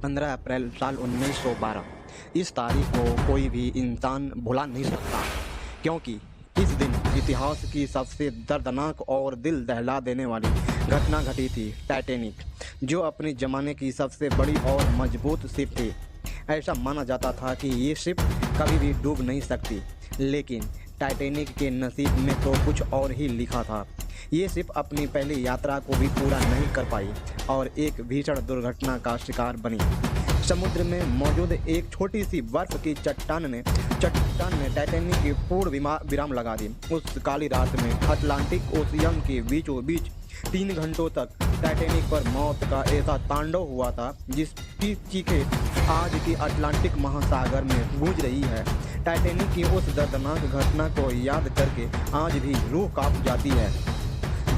15 अप्रैल साल 1912। इस तारीख को कोई भी इंसान भुला नहीं सकता, क्योंकि इस दिन इतिहास की सबसे दर्दनाक और दिल दहला देने वाली घटना घटी थी। टाइटैनिक, जो अपने ज़माने की सबसे बड़ी और मजबूत शिप थी। ऐसा माना जाता था कि ये शिप कभी भी डूब नहीं सकती, लेकिन टाइटैनिक के नसीब में तो कुछ और ही लिखा था। ये शिप अपनी पहली यात्रा को भी पूरा नहीं कर पाई और एक भीषण दुर्घटना का शिकार बनी। समुद्र में मौजूद एक छोटी सी बर्फ की चट्टान ने टाइटैनिक की पूर्ण विराम लगा दी। उस काली रात में अटलांटिक ओशियन के बीचों बीच 3 घंटों तक टाइटैनिक पर मौत का ऐसा तांडव हुआ था, जिसकी चीखें आज की अटलांटिक महासागर में गूंज रही है। टाइटैनिक की उस दर्दनाक घटना को याद करके आज भी रूह कांप जाती है।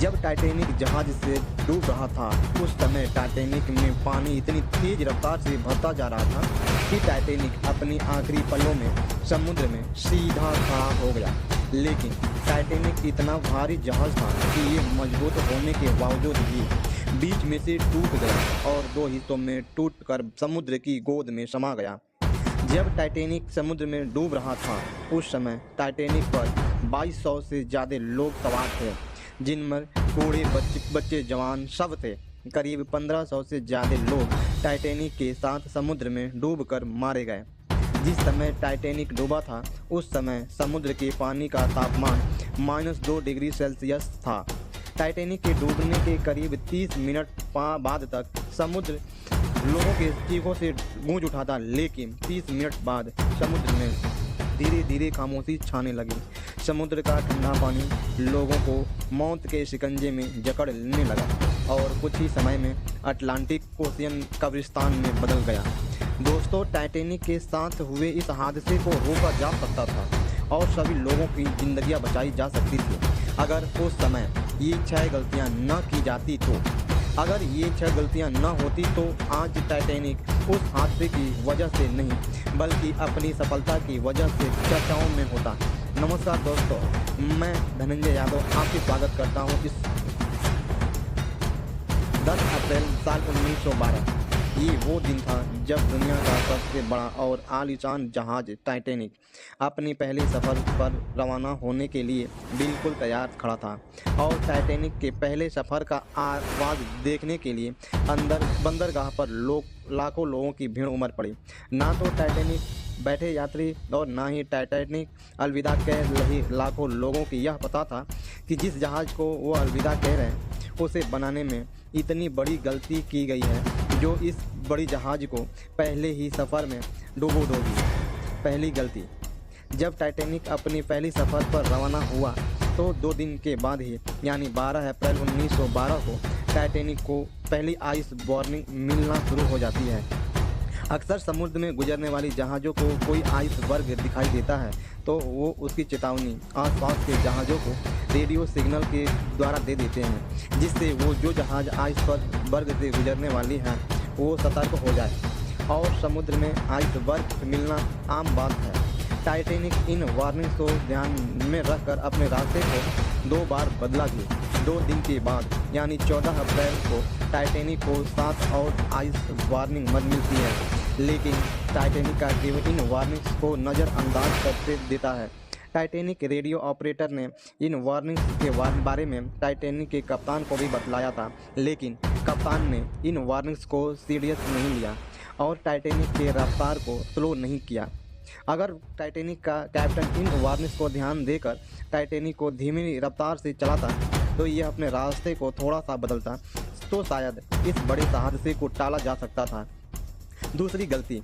जब टाइटैनिक जहाज से डूब रहा था, उस समय टाइटैनिक में पानी इतनी तेज रफ्तार से भरता जा रहा था कि टाइटैनिक अपनी आखिरी पलों में समुद्र में सीधा खड़ा हो गया। लेकिन टाइटैनिक इतना भारी जहाज था कि ये मजबूत होने के बावजूद भी बीच में से टूट गया और 2 हिस्सों में टूटकर समुद्र की गोद में समा गया। जब टाइटैनिक समुद्र में डूब रहा था, उस समय टाइटैनिक पर 2200 से ज़्यादा लोग सवार थे, जिनमें बूढ़े बच्चे जवान सब थे। करीब 1500 से ज़्यादा लोग टाइटैनिक के साथ समुद्र में डूबकर मारे गए। जिस समय टाइटैनिक डूबा था, उस समय समुद्र के पानी का तापमान -2 डिग्री सेल्सियस था। टाइटैनिक के डूबने के करीब 30 मिनट बाद तक समुद्र लोगों के चीखों से गूंज उठा था, लेकिन 30 मिनट बाद समुद्र में धीरे धीरे खामोशी छाने लगी। समुद्र का ठंडा पानी लोगों को मौत के शिकंजे में जकड़ लेने लगा और कुछ ही समय में अटलांटिक ओशियन कब्रिस्तान में बदल गया। दोस्तों, टाइटैनिक के साथ हुए इस हादसे को रोका जा सकता था और सभी लोगों की जिंदगियां बचाई जा सकती थी, अगर उस समय ये 6 गलतियां न की जाती तो। अगर ये 6 गलतियां न होती तो आज टाइटैनिक उस हादसे की वजह से नहीं, बल्कि अपनी सफलता की वजह से चर्चाओं में होता। नमस्कार दोस्तों, मैं धनंजय यादव आपकी स्वागत करता हूं इस 10 अप्रैल साल 1912। ये वो दिन था जब दुनिया का सबसे बड़ा और आलीशान जहाज टाइटैनिक अपनी पहले सफ़र पर रवाना होने के लिए बिल्कुल तैयार खड़ा था। और टाइटैनिक के पहले सफ़र का आगाज़ देखने के लिए बंदरगाह पर लाखों लोगों की भीड़ उमड़ पड़ी। ना तो टाइटैनिक बैठे यात्री और ना ही टाइटैनिक अलविदा कह रहे लाखों लोगों की यह पता था कि जिस जहाज़ को वो अलविदा कह रहे हैं, उसे बनाने में इतनी बड़ी गलती की गई है जो इस बड़ी जहाज़ को पहले ही सफ़र में डुबो देगी। पहली गलती, जब टाइटैनिक अपनी पहली सफ़र पर रवाना हुआ तो 2 दिन के बाद ही यानी 12 अप्रैल 1912 को टाइटैनिक को पहली आइस वार्निंग मिलना शुरू हो जाती है। अक्सर समुद्र में गुजरने वाली जहाज़ों को कोई आइसबर्ग दिखाई देता है तो वो उसकी चेतावनी आसपास के जहाज़ों को रेडियो सिग्नल के द्वारा दे देते हैं, जिससे वो जो जहाज़ आइसबर्ग से गुजरने वाली है वो सतर्क हो जाए। और समुद्र में आइसबर्ग मिलना आम बात है। टाइटैनिक इन वार्निंग्स को ध्यान में रखकर अपने रास्ते को 2 बार बदला भी। 2 दिन के बाद यानी 14 अप्रैल को टाइटैनिक को 7 और आइस वार्निंग मिलती है, लेकिन टाइटैनिक का क्रू इन वार्निंग्स को नज़रअंदाज कर देता है। टाइटैनिक रेडियो ऑपरेटर ने इन वार्निंग्स के बारे में टाइटैनिक के कप्तान को भी बतलाया था, लेकिन कप्तान ने इन वार्निंग्स को सीरियस नहीं लिया और टाइटैनिक के रफ्तार को स्लो नहीं किया। अगर टाइटैनिक का कैप्टन इन वार्निंग्स को ध्यान देकर टाइटैनिक को धीमी रफ्तार से चलाता तो यह अपने रास्ते को थोड़ा सा बदलता तो शायद इस बड़े हादसे को टाला जा सकता था। दूसरी गलती,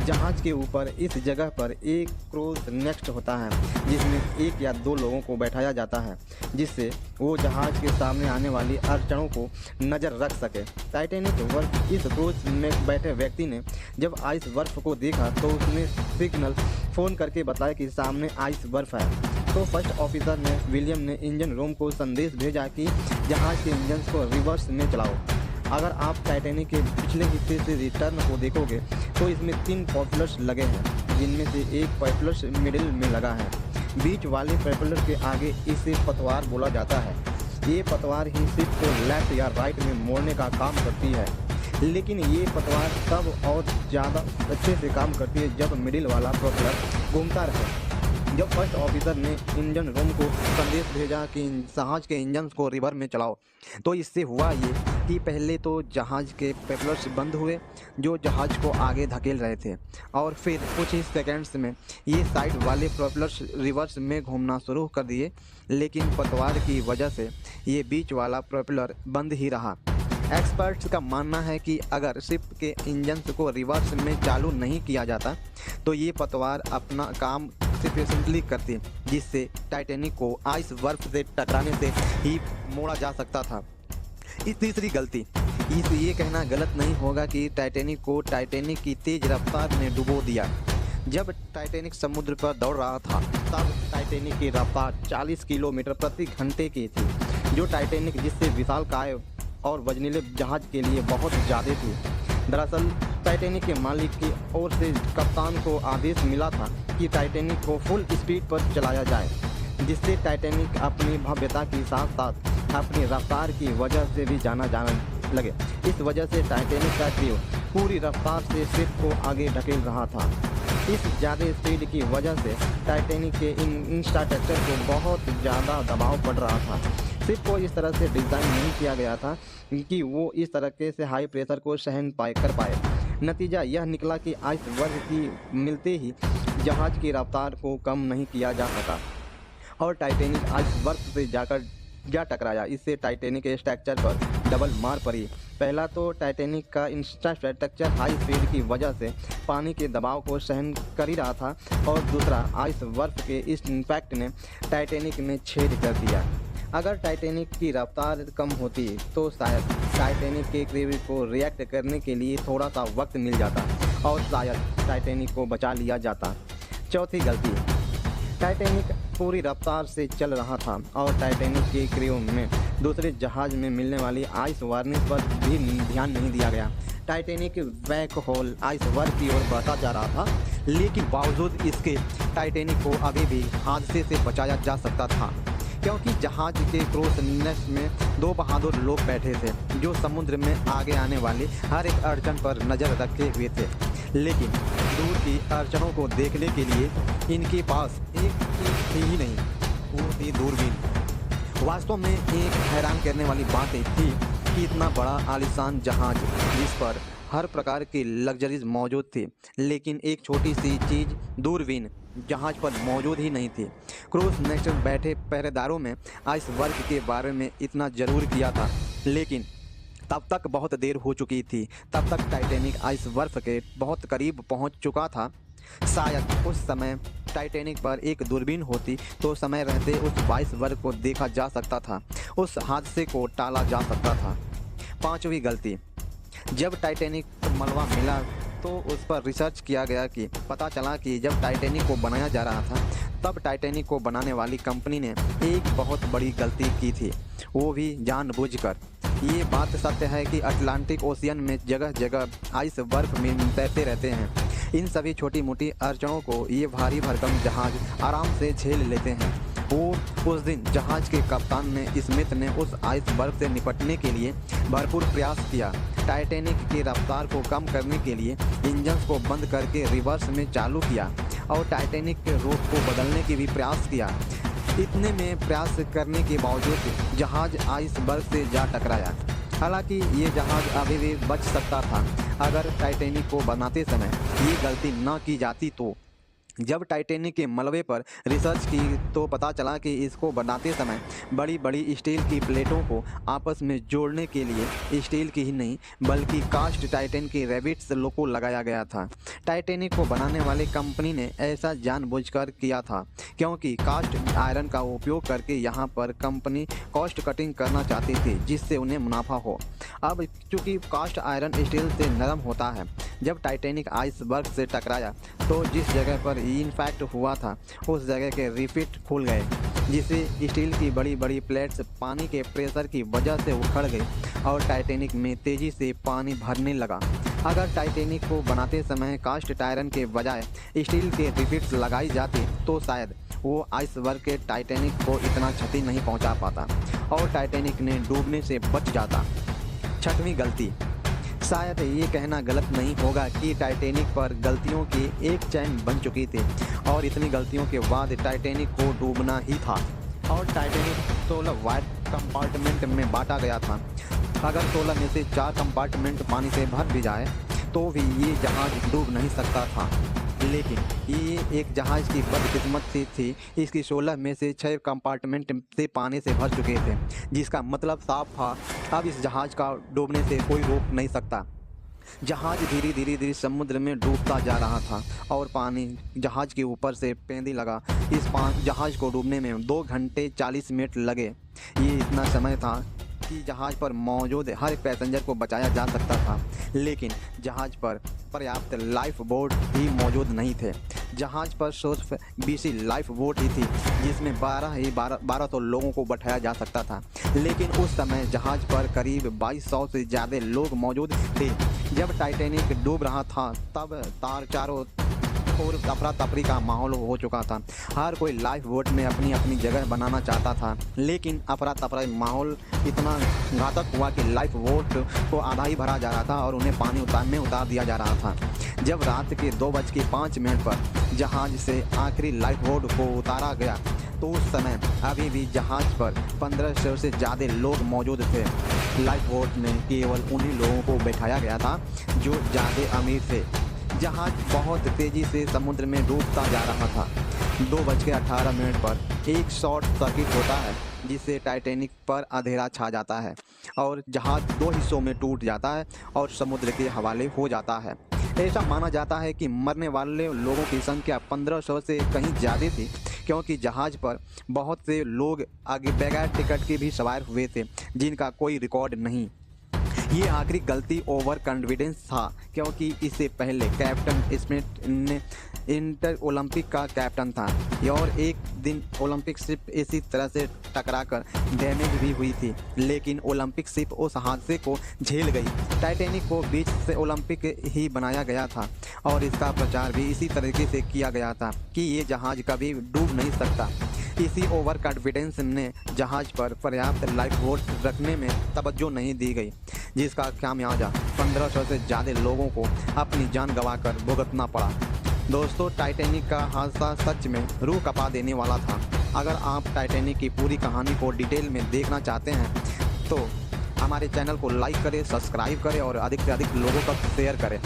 जहाज़ के ऊपर इस जगह पर एक क्रूज नेस्ट होता है जिसमें 1 या 2 लोगों को बैठाया जाता है, जिससे वो जहाज़ के सामने आने वाली अड़चनों को नज़र रख सके। टाइटैनिक पर इस क्रूज में बैठे व्यक्ति ने जब आइस बर्फ को देखा तो उसने सिग्नल फ़ोन करके बताया कि सामने आइस बर्फ है। तो फर्स्ट ऑफिसर ने विलियम ने इंजन रूम को संदेश भेजा कि जहाज़ के इंजन को रिवर्स में चलाओ। अगर आप टाइटैनिक के पिछले हिस्से से रिटर्न को देखोगे तो इसमें 3 प्रोपेलर्स लगे हैं, जिनमें से एक प्रोपेलर मिडिल में लगा है। बीच वाले प्रोपेलर के आगे इसे पतवार बोला जाता है। ये पतवार ही शिप को लेफ्ट या राइट में मोड़ने का काम करती है। लेकिन ये पतवार तब और ज़्यादा अच्छे से काम करती है जब मिडिल वाला प्रोपेलर घूमता रहे। जब फर्स्ट ऑफिसर ने इंजन रूम को संदेश भेजा कि जहाज के इंजन को रिवर में चलाओ, तो इससे हुआ ये कि पहले तो जहाज के प्रोपेलर्स बंद हुए जो जहाज को आगे धकेल रहे थे, और फिर कुछ ही सेकंड्स में ये साइड वाले प्रोपेलर्स रिवर्स में घूमना शुरू कर दिए। लेकिन पतवार की वजह से ये बीच वाला प्रोपेलर बंद ही रहा। एक्सपर्ट्स का मानना है कि अगर शिप के इंजन्स को रिवर्स में चालू नहीं किया जाता तो ये पतवार अपना काम सफिशिएंटली करती, जिससे टाइटैनिक को आइस बर्फ से टकराने से ही मोड़ा जा सकता था। इस तीसरी गलती, ये कहना गलत नहीं होगा कि टाइटैनिक को टाइटैनिक की तेज रफ्तार ने डुबो दिया। जब टाइटैनिक समुद्र पर दौड़ रहा था तब टाइटैनिक की रफ्तार 40 किलोमीटर प्रति घंटे की थी, जो टाइटैनिक जिससे विशालकाय और वजनीले जहाज के लिए बहुत ज़्यादा थी। दरअसल टाइटैनिक के मालिक की ओर से कप्तान को आदेश मिला था कि टाइटैनिक को फुल स्पीड पर चलाया जाए, जिससे टाइटैनिक अपनी भव्यता के साथ साथ अपनी रफ्तार की वजह से भी जाना लगे। इस वजह से टाइटैनिक का क्रू पूरी रफ्तार से शिप को आगे ढकेल रहा था। इस ज़्यादा स्पीड की वजह से टाइटैनिक के इंफ्रास्ट्रक्चर को बहुत ज़्यादा दबाव पड़ रहा था। शिप को इस तरह से डिज़ाइन नहीं किया गया था कि वो इस तरह से हाई प्रेशर को सहन कर पाए। नतीजा यह निकला कि आइसबर्ग की मिलते ही जहाज की रफ्तार को कम नहीं किया जा सका और टाइटैनिक आइसबर्ग से जा टकराया। इससे टाइटैनिक के स्ट्रक्चर पर डबल मार पड़ी। पहला तो टाइटैनिक का इंफ्रास्ट्रक्चर हाई स्पीड की वजह से पानी के दबाव को सहन कर ही रहा था, और दूसरा आइस बर्फ के इस इम्पैक्ट ने टाइटैनिक में छेद कर दिया। अगर टाइटैनिक की रफ्तार कम होती तो शायद टाइटैनिक के क्रू को रिएक्ट करने के लिए थोड़ा सा वक्त मिल जाता और शायद टाइटैनिक को बचा लिया जाता। चौथी गलती, टाइटैनिक पूरी रफ्तार से चल रहा था और टाइटैनिक के क्रू में दूसरे जहाज में मिलने वाली आइस वार्निंग पर भी ध्यान नहीं दिया गया। टाइटैनिक बैक होल आइसबर्ग की ओर बढ़ता जा रहा था, लेकिन बावजूद इसके टाइटैनिक को अभी भी हादसे से बचाया जा सकता था, क्योंकि जहाज के क्रूज नेस्ट में दो बहादुर लोग बैठे थे जो समुद्र में आगे आने वाली हर एक अड़चन पर नज़र रखे हुए थे। लेकिन दूर की अड़चनों को देखने के लिए इनके पास एक चीज थी ही नहीं, वो थी दूरबीन। वास्तव में एक हैरान करने वाली बात थी कि इतना बड़ा आलीशान जहाज जिस पर हर प्रकार की लग्जरीज मौजूद थी, लेकिन एक छोटी सी चीज़ दूरबीन जहाज पर मौजूद ही नहीं थी। क्रूज नेस्ट में बैठे पहरेदारों में आइसबर्ग के बारे में इतना ज़रूर किया था, लेकिन तब तक बहुत देर हो चुकी थी। तब तक टाइटैनिक आइसबर्ग के बहुत करीब पहुंच चुका था। शायद उस समय टाइटैनिक पर एक दूरबीन होती तो समय रहते उस आइसबर्ग को देखा जा सकता था, उस हादसे को टाला जा सकता था। पांचवी गलती, जब टाइटैनिक मलबा मिला तो उस पर रिसर्च किया गया कि पता चला कि जब टाइटैनिक को बनाया जा रहा था तब टाइटैनिक को बनाने वाली कंपनी ने एक बहुत बड़ी गलती की थी, वो भी जानबूझकर। ये बात सत्य है कि अटलांटिक ओशियन में जगह जगह आइस बर्फ में तैरते रहते हैं। इन सभी छोटी मोटी अड़चनों को ये भारी भरकम जहाज आराम से झेल लेते हैं। वो उस दिन जहाज के कप्तान ने स्मिथ ने उस आइसबर्ग से निपटने के लिए भरपूर प्रयास किया। टाइटैनिक की रफ्तार को कम करने के लिए इंजन को बंद करके रिवर्स में चालू किया और टाइटैनिक के रूट को बदलने की भी प्रयास किया। इतने में प्रयास करने के बावजूद जहाज आइसबर्ग से जा टकराया। हालांकि ये जहाज अभी भी बच सकता था अगर टाइटैनिक को बनाते समय ये गलती न की जाती तो। जब टाइटैनिक के मलबे पर रिसर्च की तो पता चला कि इसको बनाते समय बड़ी बड़ी स्टील की प्लेटों को आपस में जोड़ने के लिए स्टील की ही नहीं बल्कि कास्ट टाइटैन के रैबिट्स लोगो लगाया गया था। टाइटैनिक को बनाने वाली कंपनी ने ऐसा जानबूझकर किया था क्योंकि कास्ट आयरन का उपयोग करके यहाँ पर कंपनी कॉस्ट कटिंग करना चाहती थी जिससे उन्हें मुनाफा हो। अब चूँकि कास्ट आयरन स्टील से नरम होता है, जब टाइटैनिक आइसबर्ग से टकराया तो जिस जगह पर इम्पैक्ट हुआ था उस जगह के रिफिट खुल गए, जिससे स्टील की बड़ी बड़ी प्लेट्स पानी के प्रेशर की वजह से उखड़ गई और टाइटैनिक में तेज़ी से पानी भरने लगा। अगर टाइटैनिक को बनाते समय कास्ट आयरन के बजाय स्टील के रिफिट्स लगाई जाती तो शायद वो आइसबर्ग के टाइटैनिक को इतना क्षति नहीं पहुंचा पाता और टाइटैनिक ने डूबने से बच जाता। छठवीं गलती, शायद ये कहना गलत नहीं होगा कि टाइटैनिक पर गलतियों की एक चैन बन चुकी थी और इतनी गलतियों के बाद टाइटैनिक को डूबना ही था और टाइटैनिक 16 वाइड कंपार्टमेंट में बांटा गया था। अगर 16 में से 4 कंपार्टमेंट पानी से भर भी जाए तो भी ये जहाज़ डूब नहीं सकता था। लेकिन ये एक जहाज़ की बदकिस्मती थी, इसकी 16 में से 6 कंपार्टमेंट से पानी से भर चुके थे, जिसका मतलब साफ था अब इस जहाज़ का डूबने से कोई रोक नहीं सकता। जहाज़ धीरे धीरे समुद्र में डूबता जा रहा था और पानी जहाज़ के ऊपर से पेंदी लगा। इस जहाज़ को डूबने में 2 घंटे 40 मिनट लगे। ये इतना समय था कि जहाज़ पर मौजूद हर एक पैसेंजर को बचाया जा सकता था, लेकिन जहाज़ पर पर्याप्त लाइफ बोट ही मौजूद नहीं थे। जहाज़ पर सिर्फ 20 लाइफ बोट ही थी, जिसमें 1200 लोगों को बैठाया जा सकता था। लेकिन उस समय जहाज़ पर करीब 2200 से ज़्यादा लोग मौजूद थे। जब टाइटैनिक डूब रहा था तब चारों और अफरा तफरी का माहौल हो चुका था। हर कोई लाइफ बोट में अपनी अपनी जगह बनाना चाहता था, लेकिन अफरा तफरी माहौल इतना घातक हुआ कि लाइफ बोट को आधा ही भरा जा रहा था और उन्हें पानी में उतार दिया जा रहा था। जब रात के 2:05 पर जहाज़ से आखिरी लाइफ बोट को उतारा गया तो उस समय अभी भी जहाज़ पर 1500 से ज़्यादा लोग मौजूद थे। लाइफ बोट में केवल उन्हीं लोगों को बैठाया गया था जो ज़्यादा अमीर थे। जहाज़ बहुत तेज़ी से समुद्र में डूबता जा रहा था। 2:18 पर एक शॉर्ट सर्किट होता है, जिससे टाइटैनिक पर अंधेरा छा जाता है और जहाज़ 2 हिस्सों में टूट जाता है और समुद्र के हवाले हो जाता है। ऐसा माना जाता है कि मरने वाले लोगों की संख्या 1500 से कहीं ज़्यादा थी, क्योंकि जहाज़ पर बहुत से लोग आगे बगैर टिकट के भी सवार हुए थे, जिनका कोई रिकॉर्ड नहीं। ये आखिरी गलती ओवर कॉन्फिडेंस था, क्योंकि इससे पहले कैप्टन स्मिथ ने इंटर ओलंपिक का कैप्टन था और एक दिन ओलंपिक शिप इसी तरह से टकराकर डैमेज भी हुई थी, लेकिन ओलंपिक शिप उस हादसे को झेल गई। टाइटैनिक को बीच से ओलंपिक ही बनाया गया था और इसका प्रचार भी इसी तरीके से किया गया था कि ये जहाज़ कभी डूब नहीं सकता। इसी ओवर कॉन्फिडेंस ने जहाज़ पर पर्याप्त लाइफ बोट रखने में तवज्जो नहीं दी गई, जिसका खामियाजा 1500 से ज़्यादा लोगों को अपनी जान गंवाकर भुगतना पड़ा। दोस्तों, टाइटैनिक का हादसा सच में रूह कपा देने वाला था। अगर आप टाइटैनिक की पूरी कहानी को डिटेल में देखना चाहते हैं तो हमारे चैनल को लाइक करें, सब्सक्राइब करें और अधिक से अधिक लोगों तक शेयर करें।